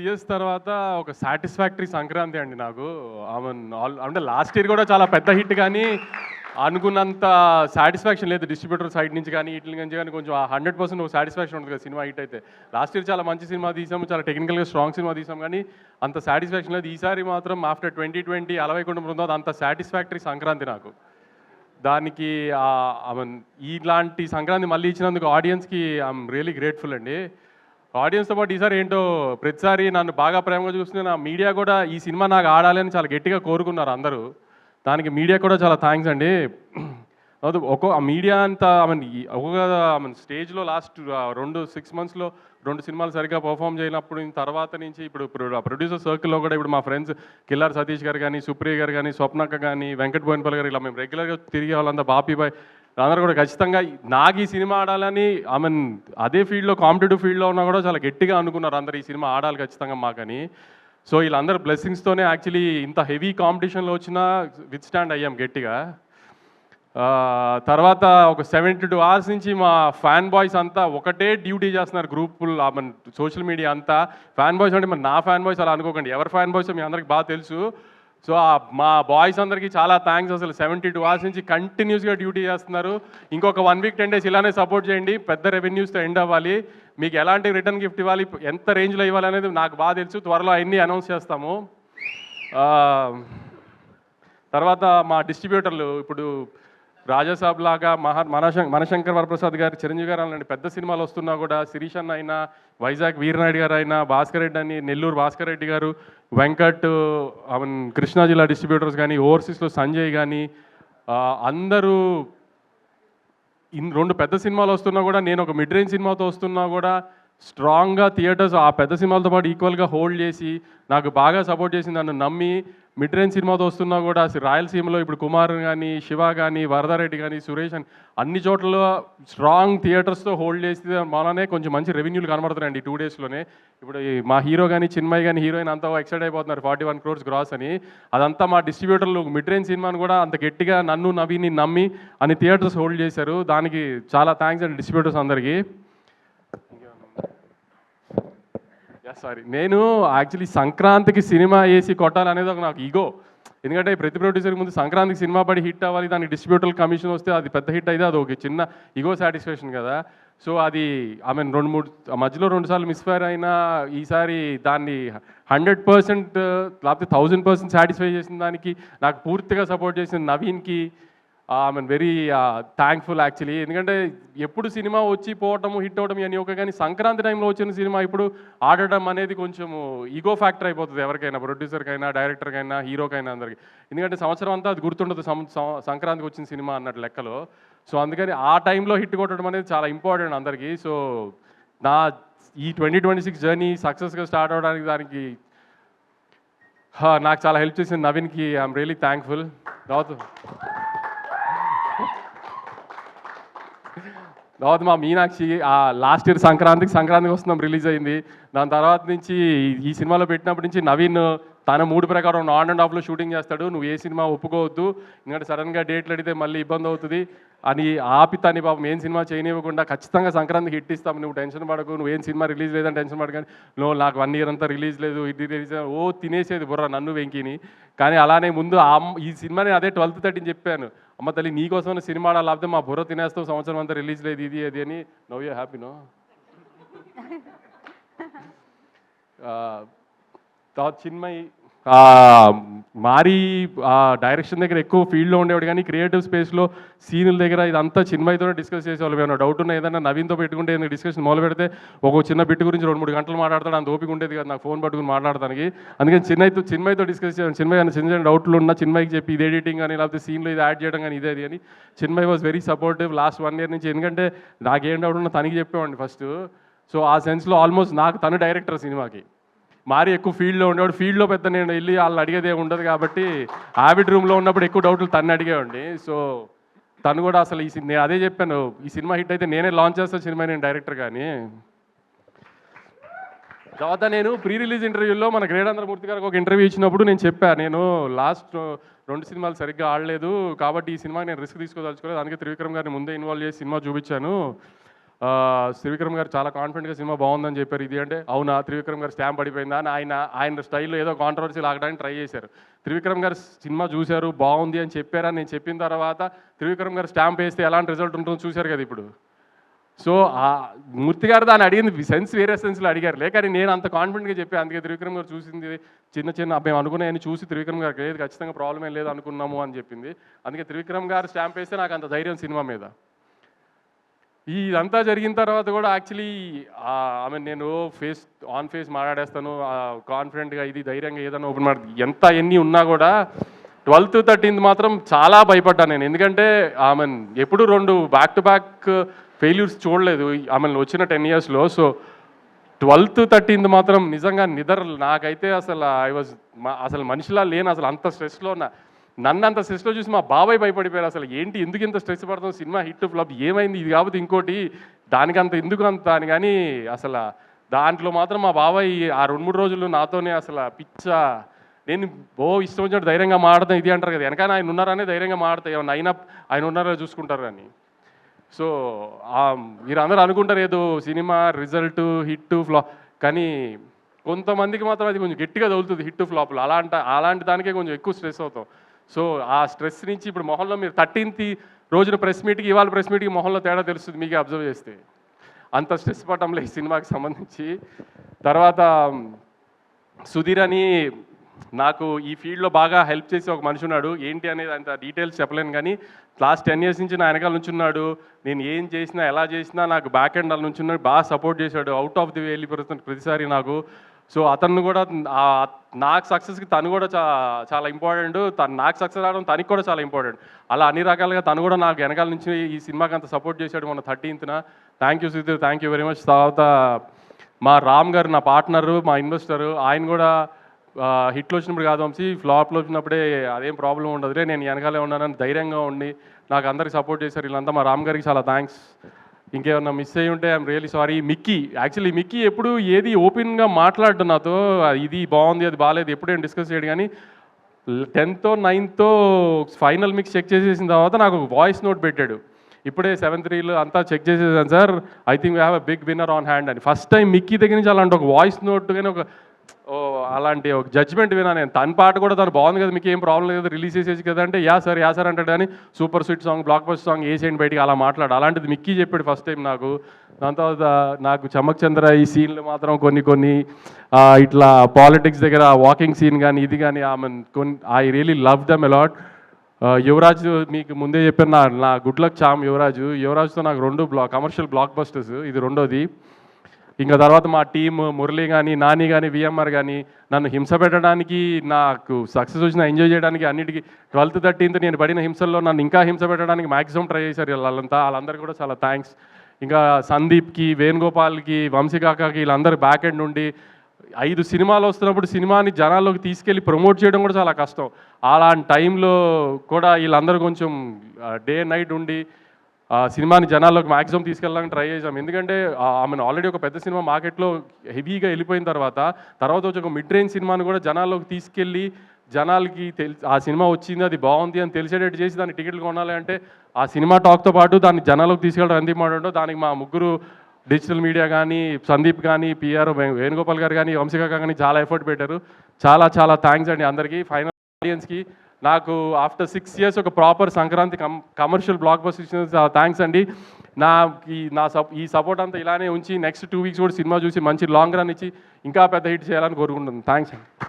Years తర్వాత ఒక satisfactory Sankranti అండి నాకు. అంటే లాస్ట్ ఇయర్ కూడా చాలా పెద్ద హిట్ కానీ అనుకున్నంత సాటిస్ఫాక్షన్ లేదు డిస్ట్రిబ్యూటర్ సైడ్ నుంచి కానీ వీటి నుంచి కానీ. కొంచెం 100% ఒక సాటిస్ఫాక్షన్ ఉంటుంది కదా సినిమా హిట్ అయితే. లాస్ట్ ఇయర్ చాలా మంచి సినిమా తీసాము, చాలా టెక్నికల్గా స్ట్రాంగ్ సినిమా తీసాం, కానీ అంత సాటిస్ఫాక్షన్ లేదు. ఈసారి మాత్రం ఆఫ్టర్ 2020 అలవైకుంఠం బృందావన్ అంత సాటిస్ఫాక్టరీ సంక్రాంతి నాకు. దానికి ఇలాంటి సంక్రాంతి మళ్ళీ ఇచ్చినందుకు ఆడియన్స్కి ఐఎమ్ రియలీ గ్రేట్ఫుల్ అండి. ఆడియన్స్తో పాటు ఈసారి ఏంటో ప్రతిసారి నన్ను బాగా ప్రేమగా చూస్తుంది. నా మీడియా కూడా ఈ సినిమా నాకు ఆడాలి అని చాలా గట్టిగా కోరుకున్నారు అందరూ. దానికి మీడియా కూడా చాలా థ్యాంక్స్ అండి. మీడియా అంతా ఒక్కొక్క స్టేజ్లో లాస్ట్ 6 monthsలో 2 సినిమాలు సరిగ్గా పర్ఫామ్ చేయనప్పుడు తర్వాత నుంచి ఇప్పుడు ప్రొడ్యూసర్ సర్కిల్లో కూడా ఇప్పుడు మా ఫ్రెండ్స్ కిల్లార్ సతీష్ గారు కానీ, సుప్రియ గారు కానీ, స్వప్నక్క కానీ, వెంకట్ బోయినపల్లి గారు, ఇలా మేము రెగ్యులర్గా తిరిగే వాళ్ళంతా, బాపీబాయ్ అందరూ కూడా ఖచ్చితంగా నాకు ఈ సినిమా ఆడాలని అదే ఫీల్డ్లో కాంపిటేటివ్ ఫీల్డ్లో ఉన్నా కూడా చాలా గట్టిగా అనుకున్నారు అందరు ఈ సినిమా ఆడాలి ఖచ్చితంగా మాకని. సో వీళ్ళందరూ బ్లెస్సింగ్స్తోనే యాక్చువల్లీ ఇంత హెవీ కాంపిటీషన్లో వచ్చినా విత్ స్టాండ్ అయ్యాం గట్టిగా. తర్వాత ఒక 72 hours నుంచి మా ఫ్యాన్ బాయ్స్ అంతా ఒకటే డ్యూటీ చేస్తున్నారు గ్రూపులు, సోషల్ మీడియా అంతా. ఫ్యాన్ బాయ్స్ అంటే మరి నా ఫ్యాన్ బాయ్స్ అలా అనుకోకండి, ఎవరి ఫ్యాన్ బాయ్స్ మీ అందరికి బాగా తెలుసు. సో మా బాయ్స్ అందరికీ చాలా థ్యాంక్స్. అసలు 72 hours నుంచి కంటిన్యూస్గా డ్యూటీ చేస్తున్నారు. ఇంకొక 1 week 10 days ఇలానే సపోర్ట్ చేయండి. పెద్ద రెవెన్యూస్తో ఎండ్ అవ్వాలి. మీకు ఎలాంటి రిటర్న్ గిఫ్ట్ ఇవ్వాలి, ఎంత రేంజ్లో ఇవ్వాలి అనేది నాకు బాగా తెలుసు. త్వరలో అన్నీ అనౌన్స్ చేస్తాము. తర్వాత మా డిస్ట్రిబ్యూటర్లు ఇప్పుడు రాజాసాబ్ లాగా మనశంకర్ వరప్రసాద్ గారు, చిరంజీవి గారు అలాంటి పెద్ద సినిమాలు వస్తున్నా కూడా, శిరీష్ అన్న అయినా, వైజాగ్ వీరనాయుడు గారు అయినా, భాస్కర్ రెడ్డి అని, నెల్లూరు భాస్కర్ రెడ్డి గారు, వెంకట్, కృష్ణా జిల్లా డిస్ట్రిబ్యూటర్స్ కానీ, ఓవర్సీస్లో సంజయ్ కానీ, అందరూ 2 పెద్ద సినిమాలు వస్తున్నా కూడా, నేను ఒక మిడ్ రేంజ్ సినిమాతో వస్తున్నా కూడా స్ట్రాంగ్గా థియేటర్స్ ఆ పెద్ద సినిమాలతో పాటు ఈక్వల్గా హోల్డ్ చేసి నాకు బాగా సపోర్ట్ చేసి నన్ను నమ్మి మిడ్ రేంజ్ సినిమాతో వస్తున్నా కూడా రాయలసీమలో ఇప్పుడు కుమార్ కానీ, శివ కానీ, వరదారెడ్డి కానీ, సురేష్ అని అన్ని చోట్ల స్ట్రాంగ్ థియేటర్స్తో హోల్డ్ చేసి మననే కొంచెం మంచి రెవెన్యూలు కనబడుతున్నాయండి 2 daysలోనే. ఇప్పుడు మా హీరో కానీ, చిన్మయ్ కానీ, హీరోయిన్ అంతా ఎక్సైట్ అయిపోతున్నారు 41 crores గ్రాస్ అని. అదంతా మా డిస్ట్రిబ్యూటర్లు మిడ్ రేంజ్ సినిమాను కూడా అంత గట్టిగా నన్ను నవీని నమ్మి అన్ని థియేటర్స్ హోల్డ్ చేశారు. దానికి చాలా థ్యాంక్స్ అండి డిస్ట్రిబ్యూటర్స్ అందరికీ. సారీ, నేను యాక్చువల్లీ సంక్రాంతికి సినిమా వేసి కొట్టాలనేది ఒక నాకు ఈగో. ఎందుకంటే ప్రతి ప్రొడ్యూసర్కి ముందు సంక్రాంతికి సినిమా పడి హిట్ అవ్వాలి, దానికి డిస్ట్రిబ్యూటర్ కమిషన్ వస్తే అది పెద్ద హిట్ అయితే అది ఒక చిన్న ఈగో సాటిస్ఫాక్షన్ కదా. సో అది మధ్యలో 2 సార్లు మిస్ఫైర్ అయినా ఈసారి దాన్ని 100% లేకపోతే 1000% సాటిస్ఫై చేసిన దానికి నాకు పూర్తిగా సపోర్ట్ చేసిన నవీన్కి వెరీ థ్యాంక్ఫుల్ యాక్చువల్లీ. ఎందుకంటే ఎప్పుడు సినిమా వచ్చి పోవటము, హిట్ అవ్వడం అని ఒక, కానీ సంక్రాంతి టైంలో వచ్చిన సినిమా ఇప్పుడు ఆడటం అనేది కొంచెము ఈగో ఫ్యాక్టర్ అయిపోతుంది ఎవరికైనా, ప్రొడ్యూసర్కైనా, డైరెక్టర్కైనా, హీరోకైనా అందరికి. ఎందుకంటే సంవత్సరం అంతా అది గుర్తుండదు సంక్రాంతికి వచ్చిన సినిమా అన్నట్టు లెక్కలో. సో అందుకని ఆ టైంలో హిట్ కొట్టడం అనేది చాలా ఇంపార్టెంట్ అందరికీ. సో నా ఈ 2026 జర్నీ సక్సెస్గా స్టార్ట్ అవ్వడానికి దానికి నాకు చాలా హెల్ప్ చేసిన నవీన్కి ఐఎమ్ రియలీ థ్యాంక్ఫుల్. తర్వాత మా మీనాక్షి లాస్ట్ ఇయర్ సంక్రాంతికి వస్తున్నాం రిలీజ్ అయింది. దాని తర్వాత నుంచి ఈ సినిమాలో పెట్టినప్పటి నుంచి నవీన్ తన మూడు ప్రకారం ఆన్ అండ్ ఆఫ్లో షూటింగ్ చేస్తాడు. నువ్వు ఏ సినిమా ఒప్పుకోవద్దు, ఎందుకంటే సడన్గా డేట్లు అడిగితే మళ్ళీ ఇబ్బంది అవుతుంది అని ఆపి తని పాపం ఏం సినిమా చేయనివ్వకుండా ఖచ్చితంగా సంక్రాంతికి హిట్ ఇస్తాం, నువ్వు టెన్షన్ పడకు, నువ్వు ఏం సినిమా రిలీజ్ లేదని టెన్షన్ పడగానే నువ్వు నాకు 1 year అంతా రిలీజ్ లేదు, ఇది రిలీజ్ తినేసేది బుర్ర నన్ను వెంకిని. కానీ అలానే ముందు ఈ సినిమాని అదే 12:30 చెప్పాను, అమ్మ తల్లి నీకోసం సినిమా లేకపోతే మా బుర్ర తినేస్తావు, సంవత్సరం అంతా రిలీజ్ లేదు ఇది అది అని. Now you happy no. తర్వాత చిన్మయ్ మారీ డైరెక్షన్ దగ్గర ఎక్కువ ఫీల్డ్లో ఉండేవాడు, కానీ క్రియేటివ్ స్పేస్లో సీనుల దగ్గర ఇదంతా చిన్మయ్తోనే డిస్కస్ చేసేవాళ్ళు. ఏమైనా డౌట్ ఉన్నా ఏదైనా నవీన్తో పెట్టుకుంటే ఏదైనా డిస్కషన్ మొదలు పెడితే ఒక చిన్న బిట్ గురించి 2-3 గంటలు మాట్లాడతాడు. అంత ఓపిక ఉండేది కదా నాకు ఫోన్ పట్టుకుని మాట్లాడడానికి. అందుకని చిన్మయ్తో డిస్కస్ చేయాలి. చిన్మయ్ చిన్న చిన్న డౌట్లు ఉన్నా చిన్మయ్కి చెప్పి ఇది ఎడిటింగ్ కానీ లేకపోతే సీన్లో ఇది యాడ్ చేయడం కానీ ఇదే అని. Chinmay was very supportive last 1 year నుంచి. ఎందుకంటే నాకేం డౌట్ ఉన్నా తనకి చెప్పేవాడిని ఫస్ట్. సో ఆ సెన్స్లో ఆల్మోస్ట్ నాకు తను డైరెక్టర్ సినిమాకి. మారి ఎక్కువ ఫీల్డ్లో ఉండేవాడు, ఫీల్డ్లో పెద్ద నేను వెళ్ళి వాళ్ళని అడిగేదే ఉండదు కాబట్టి ఆవిడ్ రూమ్లో ఉన్నప్పుడు ఎక్కువ డౌట్లు తను అడిగేవాడిని. సో తను కూడా అసలు నేను అదే చెప్పాను, ఈ సినిమా హిట్ అయితే నేనే లాంచ్ చేస్తాను సినిమా, నేను డైరెక్టర్ కానీ. తర్వాత నేను ప్రీ రిలీజ్ ఇంటర్వ్యూలో మన గ్రేడాంధ్రమూర్తి గారికి ఒక ఇంటర్వ్యూ ఇచ్చినప్పుడు నేను చెప్పాను, నేను లాస్ట్ 2 సినిమాలు సరిగ్గా ఆడలేదు కాబట్టి ఈ సినిమాకి నేను రిస్క్ తీసుకోదలుచుకోలేదు, అందుకే త్రివిక్రమ్ గారిని ముందే ఇన్వాల్వ్ చేసి సినిమా చూపించాను. త్రివిక్రమ్ గారు చాలా కాన్ఫిడెంట్గా సినిమా బాగుందని చెప్పారు. ఇది అంటే అవునా త్రివిక్రమ్ గారు స్టాంప్ పడిపోయిందా అని ఆయన స్టైల్లో ఏదో కాంట్రవర్సీ లాగడానికి ట్రై చేశారు. త్రివిక్రమ్ గారు సినిమా చూశారు, బాగుంది అని చెప్పారని నేను చెప్పిన తర్వాత త్రివిక్రమ్ గారు స్టాంప్ వేస్తే ఎలాంటి రిజల్ట్ ఉంటుందో చూశారు కదా ఇప్పుడు. సో ఆ మూర్తి గారు దాన్ని అడిగింది సెన్స్ వేరే సెన్స్లో అడిగారు కానీ నేను అంత కాన్ఫిడెంట్గా చెప్పాను. అందుకే త్రివిక్రమ్ గారు చూసింది చిన్న మేము అనుకున్నాయని చూసి త్రివిక్రమ్ గారికి లేదు ఖచ్చితంగా ప్రాబ్లం ఏం లేదు అనుకున్నాము అని చెప్పింది. అందుకే త్రివిక్రమ్ గారు స్టాంప్ వేస్తే నాకు అంత ధైర్యం సినిమా మీద. ఇదంతా జరిగిన తర్వాత కూడా యాక్చువల్లీ నేను ఆన్ ఫేస్ మాట్లాడేస్తాను కాన్ఫిడెంట్గా, ఇది ధైర్యంగా ఏదైనా ఓపెన్ ఎంత ఎన్ని ఉన్నా కూడా 12th 13th మాత్రం చాలా భయపడ్డాను నేను. ఎందుకంటే ఎప్పుడు 2 బ్యాక్ టు బ్యాక్ ఫెయిల్యూర్స్ చూడలేదు వచ్చిన 10 yearsలో. సో 12th 13th మాత్రం నిజంగా నాకైతే అసలు మనిషిలా లేను, అసలు అంత స్ట్రెస్లో ఉన్నా. నన్ను అంత స్ట్రెస్లో చూసి మా బాబాయ్ భయపడిపోయారు. అసలు ఏంటి ఎందుకు ఇంత స్ట్రెస్ పడతాం, సినిమా హిట్ ఫ్లాప్ ఏమైంది, ఇది కాకపోతే ఇంకోటి దానికంత ఎందుకు అంత అని. కానీ అసలు దాంట్లో మాత్రం మా బాబాయ్ ఆ 2-3 రోజులు నాతోనే నేను ఇష్టం వచ్చినట్టు ధైర్యంగా మాడతాను ఇది అంటారు కదా, వెనకాల ఆయన ఉన్నారనే ధైర్యంగా మాడతాయి, ఏమన్నా అయినా ఆయన ఉన్నారో చూసుకుంటారు అని. సో మీరు అందరూ అనుకుంటారు ఏదో సినిమా రిజల్ట్ హిట్ ఫ్లాప్, కానీ కొంతమందికి మాత్రం అది కొంచెం గట్టిగా తగులుతుంది హిట్ ఫ్లాప్లు. అలాంటి దానికే కొంచెం ఎక్కువ స్ట్రెస్ అవుతాం. సో ఆ స్ట్రెస్ నుంచి ఇప్పుడు మొహంలో మీరు 13th రోజున ప్రెస్ మీట్కి ఇవాళ ప్రెస్ మీట్కి మొహంలో తేడా తెలుస్తుంది మీకే అబ్జర్వ్ చేస్తే. అంత స్ట్రెస్ పడటంలో ఈ సినిమాకి సంబంధించి. తర్వాత సుధీర్ అని నాకు ఈ ఫీల్డ్లో బాగా హెల్ప్ చేసి ఒక మనిషి ఉన్నాడు. ఏంటి అనేది అంత డీటెయిల్స్ చెప్పలేను కానీ లాస్ట్ 10 years నుంచి నా వెనకాల నుంచి ఉన్నాడు. నేను ఏం చేసినా ఎలా చేసినా నాకు బ్యాక్ ఎండ్ నుంచి ఉన్నాడు, బాగా సపోర్ట్ చేశాడు. అవుట్ ఆఫ్ ది వే వెళ్ళిపోతుంది ప్రతిసారి నాకు. సో అతను కూడా నాకు సక్సెస్కి తను కూడా చాలా ఇంపార్టెంట్, నాకు సక్సెస్ రావడం తనకి కూడా చాలా ఇంపార్టెంట్. అలా అన్ని రకాలుగా తను కూడా నాకు వెనకాల నుంచి ఈ సినిమాకి అంత సపోర్ట్ చేశాడు మొన్న 13th. Thank you Sudheer, thank you very much. తర్వాత మా రామ్ గారు నా పార్ట్నరు, మా ఇన్వెస్టరు, ఆయన కూడా హిట్లు వచ్చినప్పుడు కాదు వంశీ, ఫ్లాప్లో వచ్చినప్పుడే అదేం ప్రాబ్లం ఉండదులే, నేను వెనకాలే ఉన్నానని ధైర్యంగా ఉండి నాకు అందరికి సపోర్ట్ చేశారు వీళ్ళంతా. మా రామ్ గారికి చాలా థ్యాంక్స్. ఇంకేమన్నా మిస్ అయ్యి ఉంటే ఐఎమ్ రియలీ సారీ. మిక్కీ ఎప్పుడు ఏది ఓపెన్గా మాట్లాడడం నాతో, ఇది బాగుంది అది బాగాలేదు ఎప్పుడేం డిస్కస్ చేయడు. కానీ 10th 9th final mix check చేసేసిన తర్వాత నాకు వాయిస్ నోట్ పెట్టాడు. ఇప్పుడే 7th reel అంతా చెక్ చేసేసాను sir, I think we have a big winner on hand అని. ఫస్ట్ టైం మిక్కీ దగ్గర నుంచి అలాంటి ఒక వాయిస్ నోట్ కానీ అలాంటి ఒక జడ్జ్మెంట్ వినా నేను. తన పాట కూడా తను బాగుంది కదా, మీకు ఏం ప్రాబ్లం లేదు రిలీజ్ చేసేసి కదా అంటే యా సార్ అంటాడు. కానీ super sweet song, block buster song వేసేయండి బయటికి అలా మాట్లాడు. అలాంటిది మిక్కీ చెప్పాడు ఫస్ట్ టైం నాకు. దాని తర్వాత నాకు చమక్ చంద్ర ఈ సీన్లు మాత్రం కొన్ని ఇట్లా పాలిటిక్స్ దగ్గర వాకింగ్ సీన్ కానీ ఇది కానీ I really love them a lot. Yuvraj మీకు ముందే చెప్పాను, నా గుడ్ లక్ చామ్ యువరాజ్తో నాకు 2 కమర్షియల్ బ్లాక్ బస్టర్స్, ఇది రెండోది. ఇంకా తర్వాత మా టీమ్ మురళి కానీ నాని కానీ విఎంఆర్ కానీ నన్ను హింస పెట్టడానికి, నాకు సక్సెస్ వచ్చిన ఎంజాయ్ చేయడానికి అన్నిటికీ 12th 13th నేను పడిన హింసల్లో నన్ను ఇంకా హింస పెట్టడానికి మ్యాక్సిమం ట్రై చేశారు వాళ్ళందరికీ కూడా చాలా థ్యాంక్స్. ఇంకా సందీప్కి, వేణుగోపాల్కి, వంశీకాకాకి వీళ్ళందరూ బ్యాక్ ఎండ్ నుండి 5 సినిమాలు వస్తున్నప్పుడు సినిమాని జనాల్లోకి తీసుకెళ్ళి ప్రమోట్ చేయడం కూడా చాలా కష్టం. అలాంటి టైంలో కూడా వీళ్ళందరూ కొంచెం డే నైట్ ఉండి సినిమాని జనాల్లోకి మ్యాక్సిమం తీసుకెళ్ళడానికి ట్రై చేసాం. ఎందుకంటే ఆల్రెడీ ఒక పెద్ద సినిమా మార్కెట్లో హెవీగా వెళ్ళిపోయిన తర్వాత వచ్చి ఒక మిడ్ రేంజ్ సినిమాని కూడా జనాల్లోకి తీసుకెళ్ళి జనాలకి ఆ సినిమా వచ్చింది అది బాగుంది అని తెలిసేటట్టు చేసి దాన్ని టికెట్లు కొనాలి అంటే ఆ సినిమా టాక్తో పాటు దాన్ని జనాల్లోకి తీసుకెళ్ళడం ఎంత ఇంపార్టెంటో దానికి మా ముగ్గురు డిజిటల్ మీడియా కానీ, సందీప్ కానీ, పిఆర్ వేణుగోపాల్ గారు కానీ, వంశీకాక కానీ చాలా ఎఫర్ట్ పెట్టారు. చాలా థ్యాంక్స్ అండి అందరికీ. ఫైనల్ ఆడియన్స్కి నాకు ఆఫ్టర్ 6 years ఒక proper Sankranti commercial block buster ఇచ్చిన చాలా థ్యాంక్స్ అండి. ఈ సపోర్ట్ అంతా ఇలానే ఉంచి నెక్స్ట్ 2 weeks కూడా సినిమా చూసి మంచి లాంగ్ రన్ ఇచ్చి ఇంకా పెద్ద హిట్ చేయాలని కోరుకుంటున్నాను. థ్యాంక్స్ అండి.